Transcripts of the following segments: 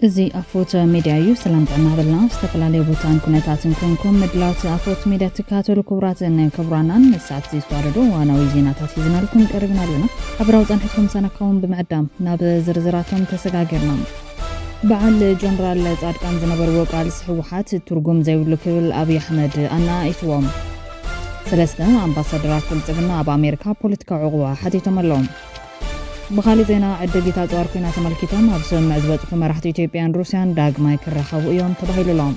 እዚ ኣፎት ሚድያ እዩ ሰላምጣና በልና ዝተፈላለዩ ቦታን ኩነታትን ኮንኩም ምድላት ኣፎት ሚድያ ተካተሉ ክብራትን ክብራናን ሰዓት ዝስዋረዱ ዋናዊ ዜናታት ይዝናልኩም ቀርብና ኣለና ኣብራው ጸንሕኩም ሰነካውን ብምዕዳም ናብ ዝርዝራቶም ተሰጋገርና በዓል ጀነራል ጻድቃን ዝነበሩ ቃልስ ህወሓት ትርጉም ዘይብሉ ክብል አብይ አሕመድ ኣናኢትዎም ሰለስተ ኣምባሳደራት ብልጽግና ኣብ ኣሜሪካ ፖለቲካዊ ዕቁባ ሓቲቶም ኣለዎም بخالي زينا عدقيتا صاركينا تملكتهم أبسم عزبت مراحة إثيوبيان روسيان داق ما يكرخوا يوم تبهيلوا لهم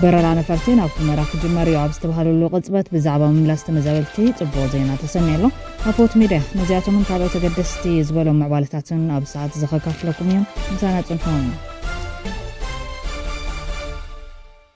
برران فرتين أو مراحة جماريو عبستبهالوا اللو قصبت بزعبا مملاست مزاولتي تبو زينا تسميلو أفوت ميده نزياتو من تابعو تقدستي يزبالو معوالتاتن أبساعت زخكاف لكم يوم مسانات انحوم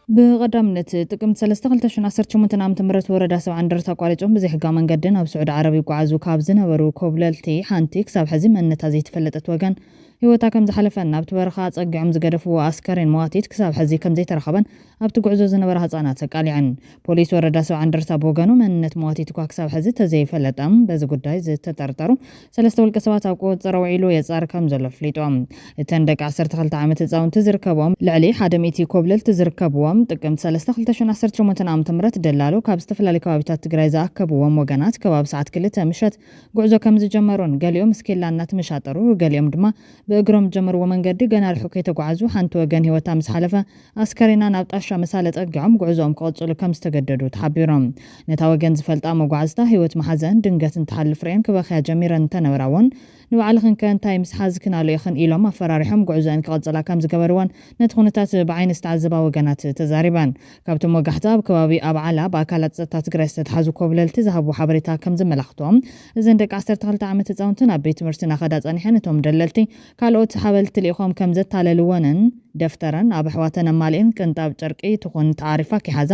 بقدامنت تقمت 3 عام تمرت وردا 7 درتا ቋሪጮም بزي حقا መንገድን ኣብ سعود عربي ጓዓዙ ካብ ዝነበሩ ኮብለልቲ ሓንቲ ክሳብ ሕዚ መንነታ ዘይተፈለጠት ወገን ህይወታ ከም ዝሓለፈን ኣብቲ በረኻ ጸጊዖም ዝገደፍዎ ኣስከሬን መዋቲት ክሳብ ሕዚ ከም ዘይተረኸበን ኣብቲ ጉዕዞ ዝነበረ ህጻናት ተቃሊዐን ፖሊስ ወረዳ 7 ደርታ ቦገኑ መንነት መዋቲት ክሳብ ሕዚ ተዘይፈለጠም በዚ ጉዳይ ዝተጠርጠሩ ሰለስተ ውልቀ ሰባት ኣብ ቁጥጥር ውዒሉ የጻር ከም ዘሎ ፍሊጦም እተን ደቂ 12 ዓመት ህጻውንቲ ዝርከቦም ልዕሊ 100 ኮብለልቲ ዝርከብዎም ጥቅምት 3/2018 ዓመተ ምህረት ደላሉ ካብ ዝተፈላለዩ ከባቢታት ትግራይ ዝኣከብዎም ወገናት ከባቢ ሰዓት 2 ምሸት ጉዕዞ ከም ዝጀመሩን ገሊኦም እስኬላናት መሻጠሩ ገሊኦም ድማ በእግሮም ጀመሩ መንገዲ ገና ልሑቅ የተጓዓዙ ሓንቲ ወገን ህይወታ ምስ ሓለፈ አስከሬና ናብ ጣሻ መሳለ ጸግዖም ጉዕዞም ክቅጽሉ ከም ዝተገደዱ ተሓቢሮም ነታ ወገን ዝፈልጣ መጓዓዝታ ህይወት መሓዘን ድንገት እንተሓልፍ ረን ክበኺያ ጀሚረን ተነብራውን ንባዕልኽን ከንታይ ምስ ሓዝክናሉ ይኽን ኢሎም ኣፈራሪሖም ጉዕዞን ክቅጽላ ከም ዝገበርዎን ነቲ ኩነታት ብዓይኒ ዝተዓዘባ ወገናት ተዛሪባን ካብቶም ወጋሕታ ኣብ ከባቢ ኣብዓላ በአካላት ጸጥታ ትግራይ ዝተታሓዙ ኮብለልቲ ዝሃቡ ሓበሬታ ከም ዝመላኽቶም እዘን ደቂ 12 ዓመት ህጻውንትን ኣብ ቤት ትምህርቲ ናኸዳ ጸኒሐን እቶም ደለልቲ ካልኦት ሓበልቲ ሊኢኾም ከም ዘታለልዎንን ደፍተረን ኣብ ኣሕዋተን ኣማሊአን ቅንጣብ ጨርቂ ትኹን ተዓሪፋ ክሓዛ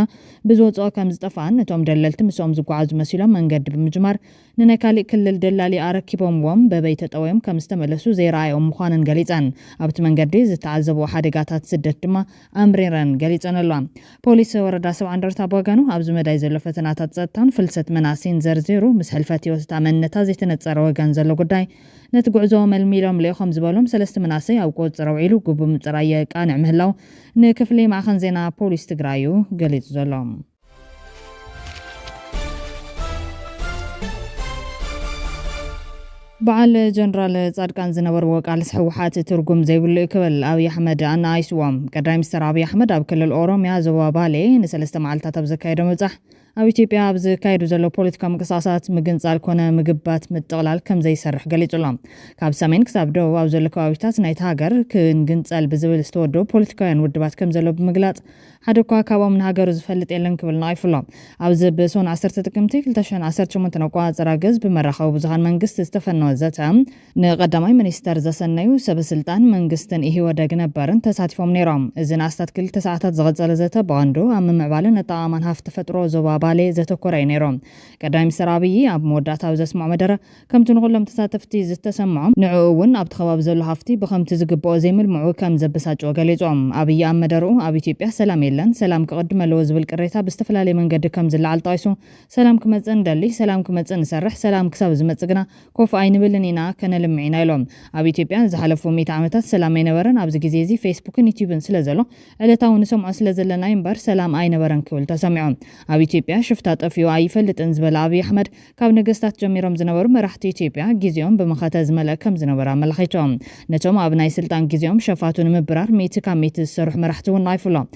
ብዝወፅኦ ከም ዝጠፋን እቶም ደለልቲ ምስኦም ዝጓዓዙ መሲሎም መንገዲ ብምጅማር ንናይ ካሊእ ክልል ደላሊ ኣረኪቦምዎም በበይ ተጠወዮም ከም ዝተመለሱ ዘይረኣዮም ምዃነን ገሊፀን ኣብቲ መንገዲ ዝተዓዘቡ ሓደጋታት ስደት ድማ ኣምሪረን ገሊፀን ኣለዋ ፖሊስ ወረዳ 7 ደርታ ቦጋኑ ኣብዚ መዳይ ዘሎ ፈተናታት ጸጥታን ፍልሰት መናሲን ዘርዚሩ ምስ ሕልፈት ህይወት መንነታ ዘይተነፀረ ወገን ዘሎ ጉዳይ ነቲ ጉዕዞ መልሚሎም ለይኾም ዝበሎም ሰለስተ መናሰይ ኣብ ቁጥጥር ውዒሉ ግቡም ጥራየ ቃንዕ ምህላው ንክፍሊ ማዕኸን ዜና ፖሊስ ትግራዩ ገሊጹ ዘሎ በዓል ጀነራል ጻድቃን ዝነበሩ ቃልስ ህወሓት ትርጉም ዘይብሉ ክብል አብይ አሕመድ ኣናኢትዎም ቀዳማይ ሚኒስትር አብይ አሕመድ ኣብ ክልል ኦሮሚያ ዞባ ባሌ ንሰለስተ መዓልታት ኣብ ዘካየደ ምብጻሕ ኣብ ኢትዮጵያ ኣብ ዝካየዱ ዘሎ ፖለቲካዊ ምንቅስቓሳት ምግንጻል ኮነ ምግባት ምጥቕላል ከም ዘይሰርሕ ገሊጹሎም ካብ ሰሜን ክሳብ ደቡብ ኣብ ዘሎ ከባቢታት ናይቲ ሃገር ክንግንጸል ብዝብል ዝተወደቡ ፖለቲካውያን ውድባት ከም ዘሎ ብምግላጽ ሓደ እኳ ካብኦም ንሃገሩ ዝፈልጥ የለን ክብል ነቒፉሎም ኣብዚ ብሶን 10 ጥቅምቲ 2018 ኣቆጻጽራ ገዝ ብመራኸቢ ብዙሃን መንግስቲ ዝተፈነወ ዘተ ንቀዳማይ ሚኒስተር ዘሰነዩ ሰበስልጣን መንግስትን ኢህወደግ ነበርን ተሳቲፎም ነይሮም እዚ ናስታት 2 ሰዓታት ዝቐጸለ ዘተ በቐንዱ ኣብ ምምዕባልን ኣጠቓቕማን ሃፍቲ ተፈጥሮ ዞባ ባሌ ዘተኮረ ነይሮም ቀዳማይ ሚኒስተር አብይ ኣብ መወዳእታ ኣብ ዘስምዖ መደረ ከምቲ ንኹሎም ተሳተፍቲ ዝተሰምዖም ንዕኡ እውን ኣብቲ ከባቢ ዘሎ ሃፍቲ ብከምቲ ዝግብኦ ዘይምልምዑ ከም ዘበሳጭዎ ገሊጾም አብይ ኣብ መደረኡ ኣብ ኢትዮጵያ ሰላም የለን ሰላም ክቅድም ኣለዎ ዝብል ቅሬታ ብዝተፈላለየ መንገዲ ከም ዝለዓል ጠቂሱ ሰላም ክመጽእ እንደሊ ሰላም ክመጽእ ንሰርሕ ሰላም ክሳብ ዝመጽእ ግና ኮፍ ኣይንብልን ኢና ከነልምዒና ኢሎም ኣብ ኢትዮጵያ ዝሓለፉ 100 ዓመታት ሰላም ኣይነበረን ኣብዚ ግዜ እዚ ፌስቡክን ዩቲዩብን ስለዘሎ ዕለታዊ ንሰምዖ ስለዘለና እምበር ሰላም ኣይነበረን ክብል ተሰሚዖም ኣብ ኢትዮጵያ ሽፍታ ጠፊዩ ኣይፈልጥን ዝበለ አብይ አሕመድ ካብ ነገስታት ጀሚሮም ዝነበሩ መራሕቲ ኢትዮጵያ ግዚኦም በመኸተ ዝመልአ ከም ዝነበረ ኣመላኺቶም ነቶም ኣብ ናይ ስልጣን ግዚኦም ሸፋቱ ንምብራር 100 ካብ 100 ዝሰርሑ መራሕቲ እውን ኣይፍሎም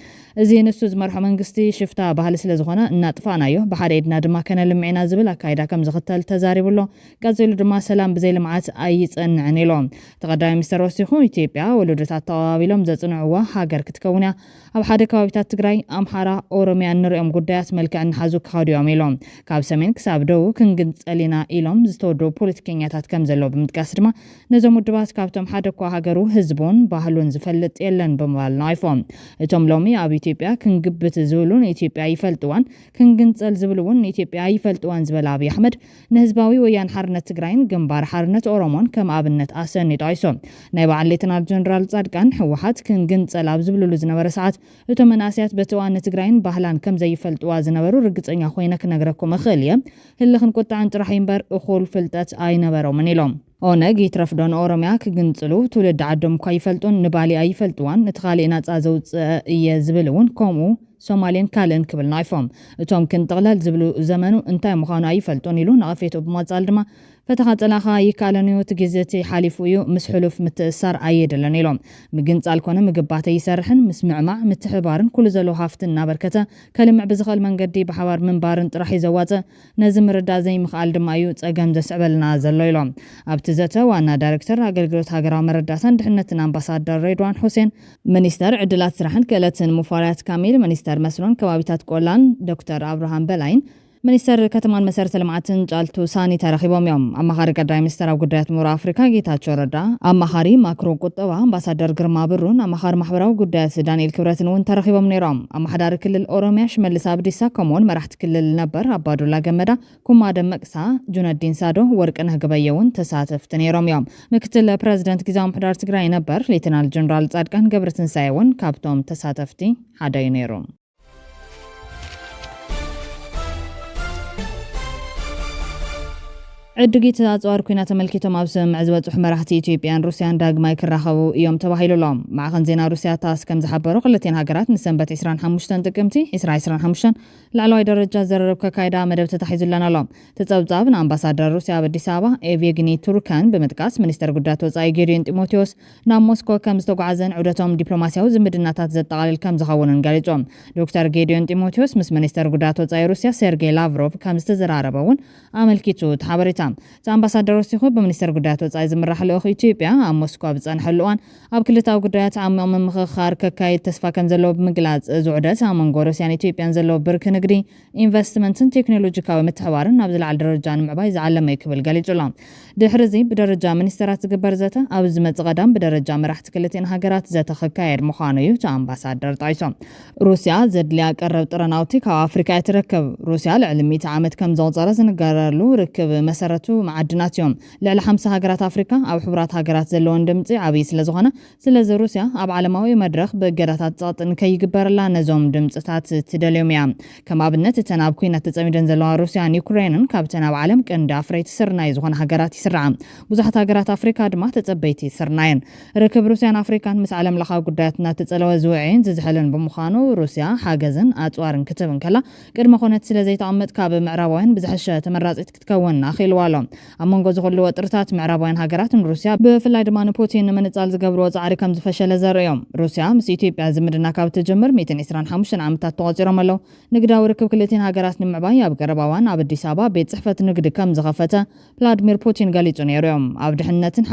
እዚ ንሱ ዝመርሖ መንግስቲ ሽፍታ ባህሊ ስለዝኾነ እናጥፋናዮ ብሓደ ኢድና ድማ ከነልምዒና ዝብል ኣካይዳ ከም ዝኽተል ተዛሪብሎ ቀፂሉ ድማ ሰላም ብዘይ ልምዓት ኣይጸንዕን ኢሎም ተቀዳማይ ሚኒስተር ወሲኹ ኢትዮጵያ ወለዶታት ተቐባቢሎም ዘጽንዕዋ ሃገር ክትከውን እያ ኣብ ሓደ ከባቢታት ትግራይ ኣምሓራ ኦሮሚያ እንሪኦም ጉዳያት መልክዕ ንሓዙ ክኸድዮም ኢሎም ካብ ሰሜን ክሳብ ደቡብ ክንግንጸል ኢና ኢሎም ዝተወደቡ ፖለቲከኛታት ከም ዘሎ ብምጥቃስ ድማ ነዞም ውድባት ካብቶም ሓደ እኳ ሃገሩ ህዝቡን ባህሉን ዝፈልጥ የለን ብምባል ነቒፎም እቶም ሎሚ ኣብ ኢትዮጵያ ክንግብት ዝብሉን ኢትዮጵያ ይፈልጥዋን ክንግንጸል ዝብሉን ኢትዮጵያ ይፈልጥዋን ዝበለ አብይ አሕመድ ንህዝባዊ ወያነ ሓርነት ትግራይን ግንባር ሓርነት ኦሮሞን ከም ኣብነት ኣሰኒዱ ኣይሶም ናይ በዓል ሌተናል ጀነራል ጻድቃን ህወሓት ክንግንጸል ኣብ ዝብሉሉ ዝነበረ ሰዓት እቶም መናእስያት በተዋን ትግራይን ባህላን ከም ዘይፈልጥዋ ዝነበሩ እርግጠኛ ኮይነ ክነግረኩም እኽእል እየ ህልኽን ቁጣዕን ጥራሕ እምበር እኹል ፍልጠት ኣይነበሮምን ኢሎም ኦነግ ይትረፍዶን ኦሮሚያ ክግንጽሉ ትውልድ ዓዶም እኳ ይፈልጡን ንባሊ ኣይፈልጥዋን እቲ ኻሊእ ናጻ ዘውፅእ እየ ዝብል እውን ከምኡ ሶማሌን ካልእን ክብል ናይፎም እቶም ክንጥቕለል ዝብሉ ዘመኑ እንታይ ምዃኑ ኣይፈልጡን ኢሉ ንቐፌቱ ብምቕጻል ድማ ፈተኻ ጸላኻ ይካለንዩ እቲ ግዜቲ ሓሊፉ እዩ ምስ ሕሉፍ ምትእሳር ኣየድለን ኢሎም ምግንጻል ኮነ ምግባተ ይሰርሕን ምስ ምዕማዕ ምትሕባርን ኩሉ ዘሎ ሃፍቲ እናበርከተ ከልምዕ ብዝኽእል መንገዲ ብሓባር ምንባርን ጥራሕ ይዘዋፅእ ነዚ ምርዳእ ዘይምኽኣል ድማ እዩ ጸገም ዘስዕበልና ዘሎ ኢሎም ኣብቲ ዘተ ዋና ዳይሬክተር ኣገልግሎት ሃገራዊ መረዳእታን ድሕነትን ኣምባሳደር ሬድዋን ሁሴን ሚኒስተር ዕድላት ስራሕን ክእለትን ሙፈሪያት ካሚል ሚኒስተር መስኖን ከባቢታት ቆላን ዶክተር አብርሃም በላይን ሚኒስተር ከተማን መሰረተ ልምዓትን ጫልቱ ሳኒ ተረኺቦም እዮም ኣማኻሪ ቀዳማይ ሚኒስተር ኣብ ጉዳያት ምሁር ኣፍሪካ ጌታቸው ረዳ ኣማኻሪ ማክሮ ቁጠባ ኣምባሳደር ግርማ ብሩን ኣማኻሪ ማሕበራዊ ጉዳያት ዳንኤል ክብረትን እውን ተረኺቦም ነይሮም ኣማሓዳሪ ክልል ኦሮሚያ ሽመልስ አብዲሳ ከምኡውን መራሕቲ ክልል ነበር ኣባዱላ ገመዳ ኩማ ደመቅሳ ጁነዲን ሳዶ ወርቅነህ ገበየ እውን ተሳተፍቲ ነይሮም እዮም ምክትል ፕሬዚደንት ጊዜያዊ ምምሕዳር ትግራይ ነበር ሌተናል ጀነራል ጻድቃን ገብረትንሳኤ እውን ካብቶም ተሳተፍቲ ሓደ እዩ ነይሩ ዕድጊት ኣጽዋር ኩናት ተመልኪቶም ኣብ ስምዕ ዝበጽሑ መራሕቲ ኢትዮጵያን ሩስያን ዳግማይ ክራኸቡ እዮም ተባሂሉሎም ማዕኸን ዜና ሩስያ ታስ ከም ዝሓበሩ ክልተን ሃገራት ንሰንበት 25 ጥቅምቲ 2025 ላዕለዋይ ደረጃ ዘረረብ ከካይዳ መደብ ተታሒዙለን ኣሎም ተጸብጻብ ንኣምባሳደር ሩስያ ኣብ ኣዲስ ኣበባ ኤቭጌኒ ቱርካን ብምጥቃስ ሚኒስተር ጉዳያት ወጻኢ ጌዲዮን ጢሞቴዎስ ናብ ሞስኮ ከም ዝተጓዓዘን ዑደቶም ዲፕሎማስያዊ ዝምድናታት ዘጠቓልል ከም ዝኸውንን ገሊጾም ዶክተር ጌዲዮን ጢሞቴዎስ ምስ ሚኒስተር ጉዳያት ወጻኢ ሩስያ ሴርጌይ ላቭሮቭ ከም ዝተዘራረበ እውን ኣመልኪቱ ተሓበሬታ ኣምባሳደር ሩስያ በሚኒስተር ጉዳያት ወጻኢ ዝምራሕ ልኡኽ ኢትዮጵያ ኣብ ሞስኮ ብጸንሐሉ እዋን ኣብ ክልታዊ ጉዳያት ዓሚቕ ምምኽኻር ከካይድ ተስፋ ከም ዘለዎ ብምግላጽ ዝዑደት ኣብ መንጎ ሩስያን ኢትዮጵያን ዘለዎ ብርኪ ንግዲ ኢንቨስትመንትን ቴክኖሎጂካዊ ምትሕብባርን ናብ ዝለዓለ ደረጃ ንምዕባይ ዝዓለመ እዩ ክብል ገሊጹሎም ድሕሪ እዚ ብደረጃ ሚኒስተራት ዝግበር ዘተ ኣብ ዝመጽእ ቀዳም ብደረጃ መራሕቲ ክልተን ሃገራት ዘተ ክካየድ ምዃኑ እዩ ኣምባሳደር ጣይሶም ሩስያ ዘድልያ ቀረብ ጥረናውቲ ካብ ኣፍሪካ ትረክብ ሩስያ ልዕሊ 100 ዓመት ከም ዘውፀረ ዝንገረሉ ርክብ መሰረቱ معدنات يوم لعل 5 هاجرات أفريقيا أو حبرات هاجرات زلون دمتي عبي سلزخانة سلز روسيا أب عالماوي مدرخ بجرات تصات كي يجبر لا نظام دمتات تدليوم يام كما بالنت تناب كوينة تزاميدن زلون روسيا يوكرين كابتناب عالم كان دافريت سرناي زخان هاجرات سرعام بزحت هاجرات أفريقيا دمات تزبيتي سرناين ركب روسيا أفريقيا مس عالم لخا قدراتنا تتسلوا زوعين زحلن بمخانو روسيا حاجزن أتوارن كتبن كلا قد ما خونت سلزي تعمد كاب معربوين بزحش تمرات تتكون أخيل والو أمونغو زغلو وطرتات معربوين هاجرات روسيا بفلاي دمان بوتين من تصال زغبرو صعري كم زفشل زريوم روسيا مس إثيوبيا زمدنا كاب تجمر 225 عامታት ተዋፂሮም ኣለው ንግዳዊ ርክብ ክልተን ሃገራት ንምዕባይ ኣብ ቀረባዋን ኣብ ኣዲስ ኣበባ ቤት ጽሕፈት ንግዲ ከም ዝኸፈተ ቭላድሚር ፑቲን ገሊጹ ነይሮም ኣብ ድሕነትን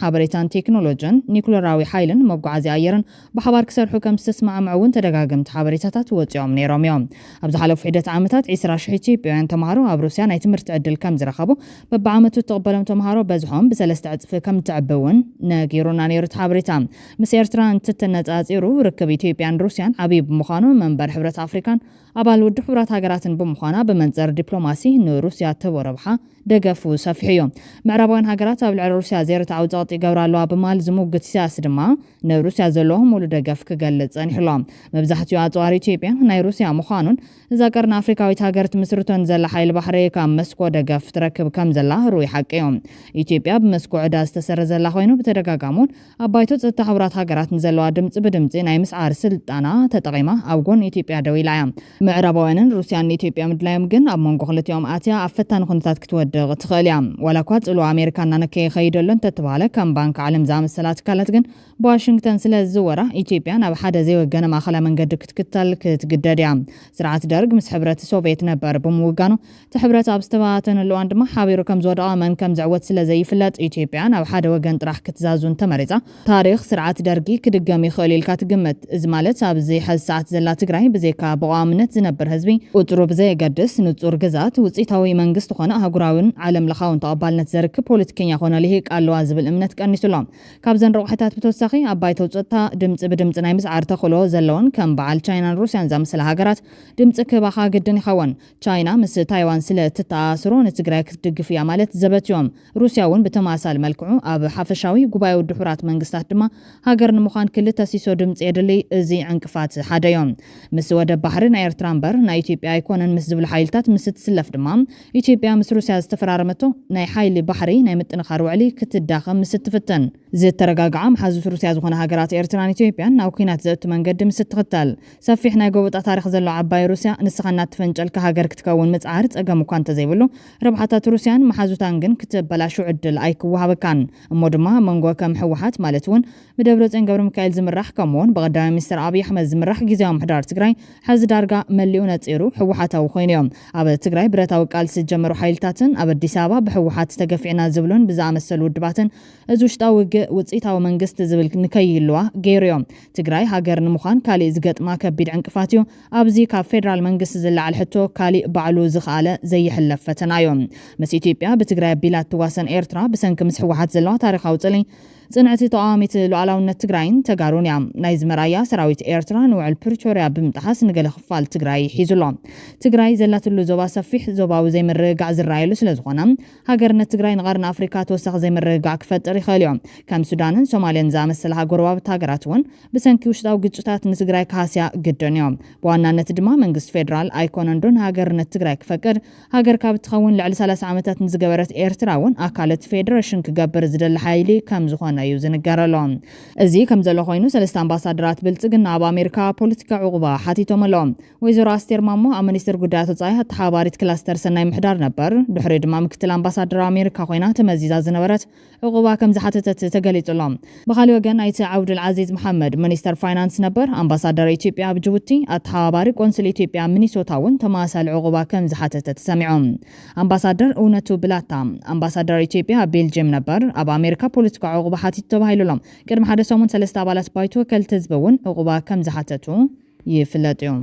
ሓበሬታን ቴክኖሎጂን ኒኩለራዊ ሓይልን መጓዓዝያ ኣየርን ብሓባር ክሰርሑ ከም ዝተስማዕምዑን ተደጋገምቲ ሓበሬታታት ወጽኦም ነይሮም እዮም ኣብ ዝሓለፉ ሒደት ዓመታት 20,000 ኢትዮጵያውያን ተማሃሮ ኣብ ሩስያ ናይ ትምህርቲ ዕድል ከም ዝረኸቡ በብዓመቱ ተቐበሎም ተማሃሮ በዝሖም ብሰለስተ ዕጽፊ ከም ትዕብውን ነጊሩና ነይሩ ሓበሬታ ምስ ኤርትራ እንትተነጻጺሩ ርክብ ኢትዮጵያን ሩስያን ዓብይ ብምዃኑ መንበር ሕብረት ኣፍሪካን ኣባል ውድብ ሕብረት ሃገራትን ብምዃና ብመንጸር ዲፕሎማሲ ንሩስያ ተወረብሓ ደገፉ ሰፊሑ እዩ ምዕራባውያን ሃገራት ኣብ ልዕሊ ሩስያ ዜረታዊ ጸቕጢ ይገብራሉ በማል ዝሙግት ሲያስ ድማ ንሩስያ ዘለዎም ሙሉ ደገፍ ክገልጽ ጸኒሕሎም መብዛሕትኡ ኣጽዋር ኢትዮጵያ ናይ ሩስያ ምዃኑን እዛ ቀርኒ ኣፍሪካዊት ሃገር ትምስርቶን ዘላ ሓይሊ ባሕሪ ካብ መስኮ ደገፍ ትረክብ ከም ዘላ ሩይ ሓቂ እዮም ኢትዮጵያ ብመስኮ ዕዳ ዝተሰረዘላ ኮይኑ ብተደጋጋሙን ኣብ ባይቶ ጸጥታ ሕብረት ሃገራት ንዘለዋ ድምጽ ብድምጽ ናይ ምስዓር ስልጣና ተጠቒማ ኣብ ጎን ኢትዮጵያ ደው ኢላ እያ ምዕራባውያንን ሩስያን ኢትዮጵያ ምድላዮም ግን ኣብ መንጎ ክልቲኦም ኣትያ ኣብ ፈታኒ ኩነታት ክትወድቕ ትኽእል እያ ዋላ እኳ ጽልዋ ኣሜሪካና ነከይ ኸይደሎ እንተተባሃለ ከም ባንክ ዓለም ዝኣመሰላ ትካላት ግን በዋሽንግተን ስለ ዝወራ ኢትዮጵያ ናብ ሓደ ዘይወገነ ማእኸላይ መንገዲ ክትክተል ክትግደድ እያ ስርዓት ደርግ ምስ ሕብረት ሶቪየት ነበር ብምውጋኑ ተሕብረት ኣብ ዝተባተነሉ እዋን ድማ ሓቢሩ ከም ዝወደቐ መን ከም ዝዕወት ስለ ዘይፍለጥ ኢትዮጵያ ናብ ሓደ ወገን ጥራሕ ክትዛዙን ተመሪፃ ታሪኽ ስርዓት ደርጊ ክድገም ይኽእል ኢልካ ትግምት እዚ ማለት ኣብዚ ሕዚ ሰዓት ዘላ ትግራይ ብዘይካ ብቋምነት ዝነብር ህዝቢ ቁጥሩ ብዘየገድስ ንጹር ግዛት ውፅኢታዊ መንግስቲ ኾነ ኣህጉራውን ዓለም ለኻውን ተቐባልነት ዘርክብ ፖለቲከኛ ኾነ ልሂቅ ኣለዋ ዝብል እምነት ቀኒሱሎም ካብዘን ረቑሒታት ብተወሳኺ ኣብ ባይቶ ጸጥታ ድምፂ ብድምፂ ናይ ምስዓር ተኽእሎ ዘለዎን ከም በዓል ቻይናን ሩስያን ዝኣመሰላ ሃገራት ድምፂ ክባኻ ግድን ይኸውን ቻይና ምስ ታይዋን ስለ እትተኣስሮ ንትግራይ ድግፍ እያ ማለት ዘበትዮም ሩስያ እውን ብተማሳሊ መልክዑ ኣብ ሓፈሻዊ ጉባኤ ድሑራት መንግስታት ድማ ሃገር ንምዃን ክልተ ሲሶ ድምፂ የድሊ እዚ ዕንቅፋት ሓደ እዮም ምስ ወደብ ባሕሪ ናይ ኤርትራ እምበር ናይ ኢትዮጵያ ኣይኮነን ምስ ዝብል ሓይልታት ምስ ትስለፍ ድማ ኢትዮጵያ ምስ ሩስያ ዝተፈራረመቶ ናይ ሓይሊ ባሕሪ ናይ ምጥንኻር ውዕሊ ክትዳኸም ምስ ትፍተን ዝተረጋግዓ መሓዙት ሩስያ ዝኾነ ሃገራት ኤርትራን ኢትዮጵያን ናብ ኩናት ዘእቱ መንገዲ ምስ ትኽተል ሰፊሕ ናይ ጎቦጣ ታሪክ ዘለዎ ዓባይ ሩስያ ንስኻና ትፈንጨልካ ሃገር ክትከውን ምጽዓር ፀገም እኳ እንተዘይብሉ ረብሓታት ሩስያን መሓዙታን ግን ክትበላሹ ዕድል ኣይክወሃበካን እሞ ድማ መንጎ ከም ሕወሓት ማለት እውን ብደብረጽዮን ገብረ ሚካኤል ዝምራሕ ከምኡውን ብቀዳማይ ሚኒስትር ኣብይ ኣሕመድ ዝምራሕ ጊዜያዊ ምሕዳር ትግራይ ሕዚ ዳርጋ መሊኡ ነፂሩ ሕወሓታዊ ኮይኑ እዮም ኣብ ትግራይ ብረታዊ ቃልሲ ዝጀመሩ ሓይልታትን ኣብ ኣዲስ ኣበባ ብሕወሓት ተገፊዕና ዝብሉን ብዝኣመሰሉ ውድባትን እዚ ውሽጣዊ ውፅኢታዊ መንግስቲ ዝብል ንከይህልዋ ገይሩ እዮም ትግራይ ሃገር ንምዃን ካሊእ ዝገጥማ ከቢድ ዕንቅፋት እዩ ኣብዚ ካብ ፌደራል መንግስቲ ዝለዓል ሕቶ ካሊእ ባዕሉ ዝኽኣለ ዘይሕለፍ ፈተና እዮም ምስ ኢትዮጵያ ብትግራይ ኣቢላ ትዋሰን ኤርትራ ብሰንኪ ምስ ሕወሓት ዘለዋ ታሪኻዊ ፅልኝ ጽንዕቲ ተቃዋሚት ሉዓላውነት ትግራይን ተጋሩን እያ ናይ ዝመራያ ሰራዊት ኤርትራ ንውዕል ፕሪቶሪያ ብምጥሓስ ንገለ ክፋል ትግራይ ሒዙሎ ትግራይ ዘላትሉ ዞባ ሰፊሕ ዞባዊ ዘይምርግጋዕ ዝረኣየሉ ስለዝኾነ ሃገርነት ትግራይ ንቐርኒ ኣፍሪካ ተወሳኺ ዘይምርግጋዕ ክፈጥር ይኽእል እዮም ከም ሱዳንን ሶማልያን ዝኣመሰለ ጎረባብቲ ሃገራት እውን ብሰንኪ ውሽጣዊ ግጭታት ንትግራይ ካህስያ ግደን እዮም ብዋናነት ድማ መንግስቲ ፌደራል ኣይኮነን ዶ ሃገርነት ትግራይ ክፈቅድ ሃገር ካብ እትኸውን ልዕሊ 30 ዓመታት ንዝገበረት ኤርትራ እውን ኣካለት ፌደሬሽን ክገብር ዝደሊ ሓይሊ ከም ዝኾነ እዩ ዝንገረሎም እዚ ከም ዘሎ ኮይኑ ሰለስተ ኣምባሳደራት ብልጽግና ኣብ ኣሜሪካ ፖለቲካ ዕቁባ ሓቲቶም ኣለዎም ወይዘሮ ኣስቴር ማሞ ኣብ ሚኒስትር ጉዳያት ወጻኢ ተሓባሪት ክላስተር ሰናይ ምሕዳር ነበር ድሕሪ ድማ ምክትል ኣምባሳደር ኣሜሪካ ኮይና ተመዚዛ ዝነበረት ዕቁባ ከም ዝሓተተት ተገሊጹሎም ብኻልእ ወገን ናይቲ ዓብዱል ዓዚዝ መሐመድ ሚኒስተር ፋይናንስ ነበር ኣምባሳደር ኢትዮጵያ ኣብ ጅቡቲ ኣተሓባሪ ቆንስል ኢትዮጵያ ሚኒሶታ እውን ተመሳሳሊ ዕቁባ ከም ዝሓተተት ሰሚዖም ኣምባሳደር እውነቱ ብላታ ኣምባሳደር ኢትዮጵያ ኣብ ቤልጅየም ነበር ኣብ ኣሜሪካ ፖለቲካ ዕቁባ ሓቲቱ ተባሂሉሎም ቅድሚ ሓደ ሰሙን ሰለስተ አባላት ባይቶ ከልተ ዝበውን ዕቁባ ከም ዝሓተቱ ይፍለጥ እዩ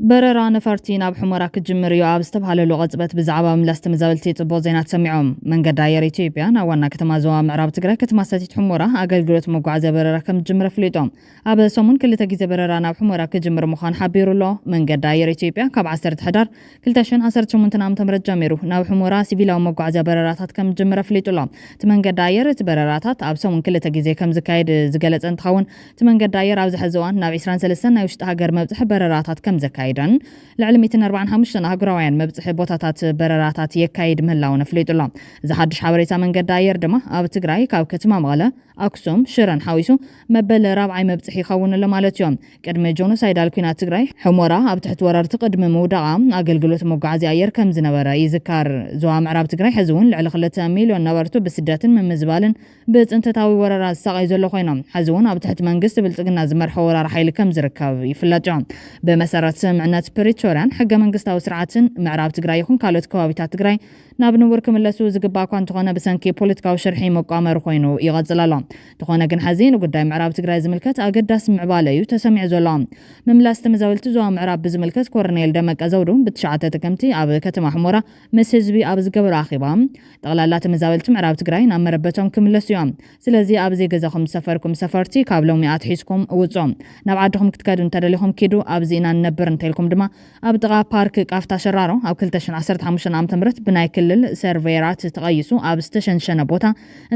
በረራ ነፈርቲ ናብ ሕሞራ ክጅምር እዩ ኣብ ዝተባሃለሉ ቅጽበት ብዛዕባ ምላስ ተመዛበልቲ ጽቡቕ ዜና ተሰሚዖም መንገዲ ኣየር ኢትዮጵያ ናብ ዋና ከተማ ዞባ ምዕራብ ትግራይ ከተማ ሰቲት ሕሞራ ኣገልግሎት መጓዓዝያ በረራ ከም ዝጅምር ኣፍሊጦም ኣብ ሰሙን ክልተ ግዜ በረራ ናብ ሕሞራ ክጅምር ምዃኑ ሓቢሩሎ መንገዲ ኣየር ኢትዮጵያ ካብ 10 ሕዳር 2018 ዓ.ም ጀሚሩ ናብ ሕሞራ ሲቪላዊ መጓዓዝያ በረራታት ከም ዝጅምር ኣፍሊጡሎ እቲ መንገዲ ኣየር እቲ በረራታት ኣብ ሰሙን ክልተ ግዜ ከም ዝካየድ ዝገለጸ እንትኸውን እቲ መንገዲ ኣየር ኣብዚ ሕዚ እዋን ናብ 23 ናይ ውሽጢ ሃገር መብጽሒ በረራታት ከም ዘካይድ ልዕሊ 145 ሃገራውያን መብጽሒ ቦታታት በረራታት የካይድ ምህላውን ኣፍሊጡሎ እዚ ሓድሽ ሓበሬታ መንገዲ ኣየር ድማ ኣብ ትግራይ ካብ ከተማ መቐለ ኣክሱም ሽረን ሓዊሱ መበል ራብዓይ መብጽሒ ይኸውን ኣሎ ማለት እዮም ቅድሚ ጆኖሳይዳል ኩናት ትግራይ ሕሞራ ኣብ ትሕቲ ወረርቲ ቅድሚ ምውዳቓ ኣገልግሎት መጓዓዝያ ኣየር ከም ዝነበረ ይዝካር ዞባ ምዕራብ ትግራይ ሕዚ እውን ልዕሊ 2 ሚልዮን ነበርቱ ብስደትን ምምዝባልን ብጽንተታዊ ወረራ ዝሰቃይ ዘሎ ኮይኖም ሕዚ እውን ኣብ ትሕቲ መንግስቲ ብልጽግና ዝመርሖ ወራር ሓይሊ ከም ዝርከብ ይፍለጥ እዩ ብመሰረት ስምምዕነት ፕሪቶሪያን ሕገ መንግስታዊ ስርዓትን ምዕራብ ትግራይ ይኹን ካልኦት ከባቢታት ትግራይ ናብ ንቡር ክምለሱ ዝግባእ እኳ እንተኾነ ብሰንኪ ፖለቲካዊ ሽርሒ መቋመር ኮይኑ ይቐጽል ኣሎ ተኾነ ግን ሕዚ ንጉዳይ ምዕራብ ትግራይ ዝምልከት ኣገዳሲ ምዕባለ እዩ ተሰሚዑ ዘሎ ምምላስ ተመዛበልቲ ዞባ ምዕራብ ብዝምልከት ኮርኔል ደመቀ ዘውዱ ብትሽዓተ ጥቅምቲ ኣብ ከተማ ሕሞራ ምስ ህዝቢ ኣብ ዝገበሩ ኣኺባ ጠቕላላ ተመዛበልቲ ምዕራብ ትግራይ ናብ መረበቶም ክምለሱ እዮም ስለዚ ኣብዚ ገዛኹም ዝሰፈርኩም ሰፈርቲ ካብ ሎሚ ኣትሒዝኩም ውፅኦም ናብ ዓድኹም ክትከዱ እንተደሊኹም ኪዱ ኣብዚ ኢና ንነብር እንተኢልኩም ድማ ኣብ ጥቓ ፓርክ ቃፍታ ሸራሮ ኣብ 2015 ዓ.ም ብናይ ክልል ሰርቬራት ተቐይሱ ኣብ ዝተሸንሸነ ቦታ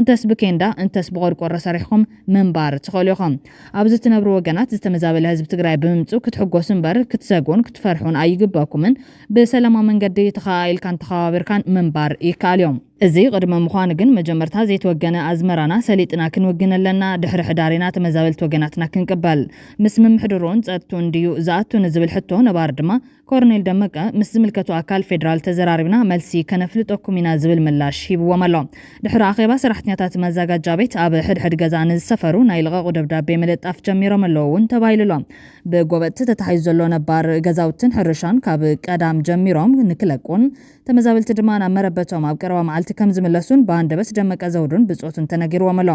እንተስ ብኬንዳ እንተስ ብቆርቆሮ ሰሪሕኩም መንባር ትኽእሉ ኢኹም ኣብዚ ትነብሩ ወገናት ዝተመዛበለ ህዝቢ ትግራይ ብምምፁ ክትሕጎሱ እምበር ክትሰጉን ክትፈርሑን ኣይግባኩምን ብሰላማዊ መንገዲ ተኻኢልካን ተኸባቢርካን መንባር ይከኣል እዮም እዚ ቅድመ ምዃኑ ግን መጀመርታ ዘይተወገነ ኣዝመራና ሰሊጥና ክንወግን ኣለና ድሕሪ ሕዳሪና ተመዛበልቲ ወገናትና ክንቅበል ምስ ምምሕድሩን ጸጥቱን ድዩ ዝኣቱ ንዝብል ሕቶ ነባር ድማ ኮርኔል ደመቀ ምስ ዝምልከቱ ኣካል ፌደራል ተዘራሪብና መልሲ ከነፍልጠኩም ኢና ዝብል ምላሽ ሂብዎም ኣሎ ድሕሪ ኣኼባ ሰራሕተኛታት መዘጋጃ ቤት ኣብ ሕድሕድ ገዛ ንዝሰፈሩ ናይ ልቐቑ ደብዳቤ ምልጣፍ ጀሚሮም ኣለዉ እውን ተባሂሉሎም ብጎበጥቲ ተታሒዙ ዘሎ ነባር ገዛውትን ሕርሻን ካብ ቀዳም ጀሚሮም ንክለቁን ተመዛበልቲ ድማ ናብ መረበቶም ኣብ ቀረባ መዓልቲ ከም ዝምለሱን በኣንደበት ደመቀ ዘውዱን ብጾትን ተነጊርዎም ኣሎ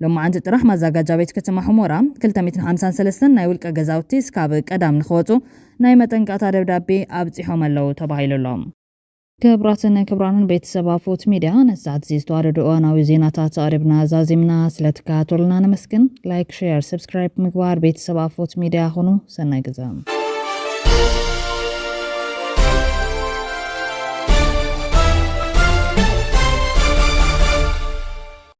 ሎማዓንቲ ጥራሕ መዘጋጃ ቤት ከተማ ሕሞራ 253 ናይ ውልቀ ገዛውቲ እስካብ ቀዳም ንኽወፁ ናይ መጠንቀቕታ ደብዳቤ ኣብፂሖም ኣለዉ ተባሂሉሎም كبراتنا كبرانن ቤተሰብ አፎት ሚዲያ ነሳት ዚስተዋረዱ ኦናዊ ዜናታት አቅርብና ዛዚምና ስለተካተሉና ነመስግን ላይክ ሼር ሰብስክራይብ ምግባር ቤተሰብ አፎት ሚዲያ ሆኖ ሰናይ ገዛም